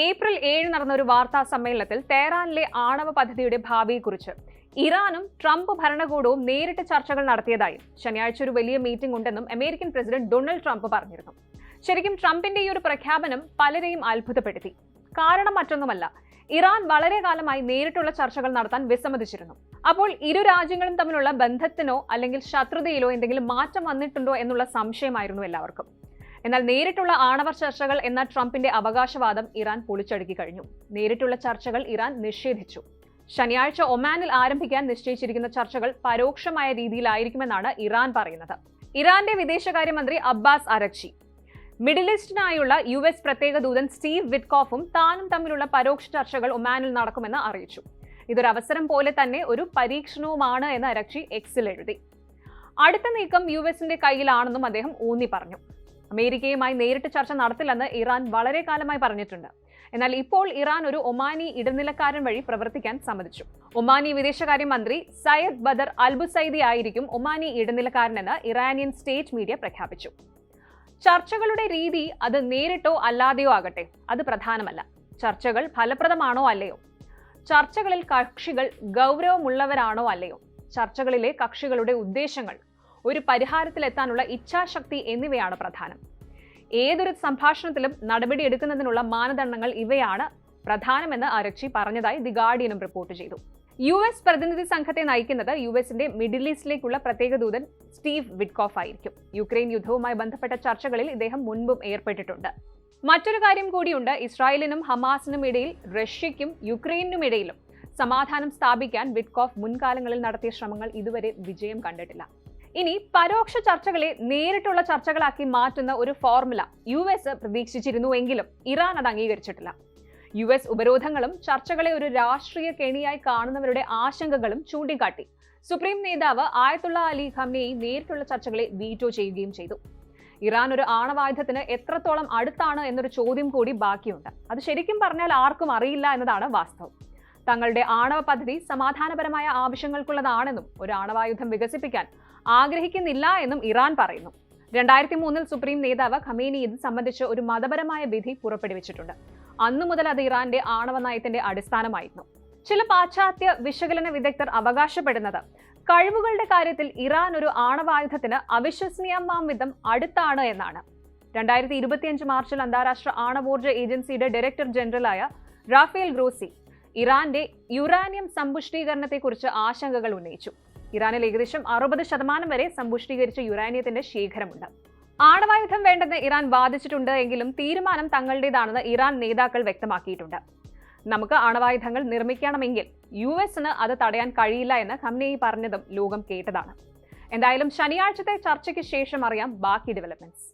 April 7 നടന്ന ഒരു വാർത്താ സമ്മേളനത്തിൽ ടെഹ്റാനിലെ ആണവ പദ്ധതിയുടെ ഭാവിയെക്കുറിച്ച് ഇറാനും ട്രംപ് ഭരണകൂടവും നേരിട്ട് ചർച്ചകൾ നടത്തിയതായും ശനിയാഴ്ച ഒരു വലിയ മീറ്റിംഗ് ഉണ്ടെന്നും അമേരിക്കൻ പ്രസിഡന്റ് ഡൊണാൾഡ് ട്രംപ് പറഞ്ഞിരുന്നു. ശരിക്കും ട്രംപിന്റെ ഈ ഒരു പ്രഖ്യാപനം പലരെയും അത്ഭുതപ്പെടുത്തി. കാരണം മറ്റൊന്നുമല്ല, ഇറാൻ വളരെ കാലമായി നേരിട്ടുള്ള ചർച്ചകൾ നടത്താൻ വിസമ്മതിച്ചിരുന്നു. അപ്പോൾ ഇരു രാജ്യങ്ങളും തമ്മിലുള്ള ബന്ധത്തിനോ അല്ലെങ്കിൽ ശത്രുതയിലോ എന്തെങ്കിലും മാറ്റം വന്നിട്ടുണ്ടോ എന്നുള്ള സംശയമായിരുന്നു എല്ലാവർക്കും. എന്നാൽ നേരിട്ടുള്ള ആണവ ചർച്ചകൾ എന്ന ട്രംപിന്റെ അവകാശവാദം ഇറാൻ പൊളിച്ചടുക്കി കഴിഞ്ഞു. നേരിട്ടുള്ള ചർച്ചകൾ ഇറാൻ നിഷേധിച്ചു. ശനിയാഴ്ച ഒമാനിൽ ആരംഭിക്കാൻ നിശ്ചയിച്ചിരിക്കുന്ന ചർച്ചകൾ പരോക്ഷമായ രീതിയിലായിരിക്കുമെന്നാണ് ഇറാൻ പറയുന്നത്. ഇറാന്റെ വിദേശകാര്യമന്ത്രി അബ്ബാസ് അരഗ്ചി മിഡിൽ ഈസ്റ്റിനായുള്ള US പ്രത്യേക ദൂതൻ സ്റ്റീവ് വിറ്റ്കോഫും താനും തമ്മിലുള്ള പരോക്ഷ ചർച്ചകൾ ഒമാനിൽ നടക്കുമെന്ന് അറിയിച്ചു. ഇതൊരു അവസരം പോലെ തന്നെ ഒരു പരീക്ഷണവുമാണ് എന്ന് അരഗ്ചി എക്സിൽ എഴുതി. അടുത്ത നീക്കം USന്റെ കയ്യിലാണെന്നും അദ്ദേഹം ഊന്നി പറഞ്ഞു. അമേരിക്കയുമായി നേരിട്ട് ചർച്ച നടത്തില്ലെന്ന് ഇറാൻ വളരെ കാലമായി പറഞ്ഞിട്ടുണ്ട്. എന്നാൽ ഇപ്പോൾ ഇറാൻ ഒരു ഒമാനി ഇടനിലക്കാരൻ വഴി പ്രവർത്തിക്കാൻ സമ്മതിച്ചു. ഒമാനി വിദേശകാര്യമന്ത്രി സയ്യദ് ബദർ അൽബുസൈദി ആയിരിക്കും ഒമാനി ഇടനിലക്കാരനെന്ന് ഇറാനിയൻ സ്റ്റേറ്റ് മീഡിയ പ്രഖ്യാപിച്ചു. ചർച്ചകളുടെ രീതി അത് നേരിട്ടോ അല്ലാതെയോ ആകട്ടെ, അത് പ്രധാനമല്ല. ചർച്ചകൾ ഫലപ്രദമാണോ അല്ലയോ, ചർച്ചകളിൽ കക്ഷികൾ ഗൗരവമുള്ളവരാണോ അല്ലയോ, ചർച്ചകളിലെ കക്ഷികളുടെ ഉദ്ദേശങ്ങൾ, ഒരു പരിഹാരത്തിലെത്താനുള്ള ഇച്ഛാശക്തി എന്നിവയാണ് പ്രധാനം. ഏതൊരു സംഭാഷണത്തിലും നടപടിയെടുക്കുന്നതിനുള്ള മാനദണ്ഡങ്ങൾ ഇവയാണ് പ്രധാനമെന്ന് അരഗ്ചി പറഞ്ഞതായി ദി ഗാർഡിയനും റിപ്പോർട്ട് ചെയ്തു. US പ്രതിനിധി സംഘത്തെ നയിക്കുന്നത് USന്റെ മിഡിൽ ഈസ്റ്റിലേക്കുള്ള പ്രത്യേക ദൂതൻ സ്റ്റീവ് വിറ്റ്കോഫ് ആയിരിക്കും. യുക്രൈൻ യുദ്ധവുമായി ബന്ധപ്പെട്ട ചർച്ചകളിൽ ഇദ്ദേഹം മുൻപും ഏർപ്പെട്ടിട്ടുണ്ട്. മറ്റൊരു കാര്യം കൂടിയുണ്ട്. ഇസ്രായേലിനും ഹമാസിനും ഇടയിൽ, റഷ്യയ്ക്കും യുക്രൈനും ഇടയിലും സമാധാനം സ്ഥാപിക്കാൻ വിറ്റ്കോഫ് മുൻകാലങ്ങളിൽ നടത്തിയ ശ്രമങ്ങൾ ഇതുവരെ വിജയം കണ്ടിട്ടില്ല. ഇനി പരോക്ഷ ചർച്ചകളെ നേരിട്ടുള്ള ചർച്ചകളാക്കി മാറ്റുന്ന ഒരു ഫോർമുല US പ്രതീക്ഷിച്ചിരുന്നുവെങ്കിലും ഇറാൻ അത് അംഗീകരിച്ചിട്ടില്ല. US ഉപരോധങ്ങളും ചർച്ചകളെ ഒരു രാഷ്ട്രീയ കെണിയായി കാണുന്നവരുടെ ആശങ്കകളും ചൂണ്ടിക്കാട്ടി സുപ്രീം നേതാവ് ആയത്തുള്ള അലി ഖംനേയി നേരിട്ടുള്ള ചർച്ചകളെ വീറ്റോ ചെയ്യുകയും ചെയ്തു. ഇറാൻ ഒരു ആണവായുധത്തിന് എത്രത്തോളം അടുത്താണ് എന്നൊരു ചോദ്യം കൂടി ബാക്കിയുണ്ട്. അത് ശരിക്കും പറഞ്ഞാൽ ആർക്കും അറിയില്ല എന്നതാണ് വാസ്തവം. തങ്ങളുടെ ആണവ പദ്ധതി സമാധാനപരമായ ആവശ്യങ്ങൾക്കുള്ളതാണെന്നും ഒരു ആണവായുധം വികസിപ്പിക്കാൻ ആഗ്രഹിക്കുന്നില്ല എന്നും ഇറാൻ പറയുന്നു. 2003 സുപ്രീം നേതാവ് ഖമേനി ഇത് സംബന്ധിച്ച് ഒരു മതപരമായ വിധി പുറപ്പെടുവിച്ചിട്ടുണ്ട്. അന്നു മുതൽ അത് ഇറാന്റെ ആണവ നയത്തിന്റെ അടിസ്ഥാനമായിരുന്നു. ചില പാശ്ചാത്യ വിശകലന വിദഗ്ധർ അവകാശപ്പെടുന്നത് കഴിവുകളുടെ കാര്യത്തിൽ ഇറാൻ ഒരു ആണവായുധത്തിന് അവിശ്വസനീയമാം വിധം അടുത്താണ് എന്നാണ്. 2025 മാർച്ചിൽ അന്താരാഷ്ട്ര ആണവോർജ ഏജൻസിയുടെ ഡയറക്ടർ ജനറലായ റാഫേൽ ഗ്രോസി ഇറാന്റെ യുറാനിയം സമ്പുഷ്ടീകരണത്തെക്കുറിച്ച് ആശങ്കകൾ ഉന്നയിച്ചു. ഇറാനിൽ ഏകദേശം 60% വരെ സമ്പുഷ്ടീകരിച്ച യുറാനിയത്തിന്റെ ശേഖരമുണ്ട്. ആണവായുധം വേണ്ടെന്ന് ഇറാൻ വാദിച്ചിട്ടുണ്ട് എങ്കിലും തീരുമാനം തങ്ങളുടേതാണെന്ന് ഇറാൻ നേതാക്കൾ വ്യക്തമാക്കിയിട്ടുണ്ട്. നമുക്ക് ആണവായുധങ്ങൾ നിർമ്മിക്കണമെങ്കിൽ USന് അത് തടയാൻ കഴിയില്ല എന്ന് ഖംനേയി പറഞ്ഞതും ലോകം കേട്ടതാണ്. എന്തായാലും ശനിയാഴ്ചത്തെ ചർച്ചയ്ക്ക് ശേഷം അറിയാം ബാക്കി ഡെവലപ്മെന്റ്സ്.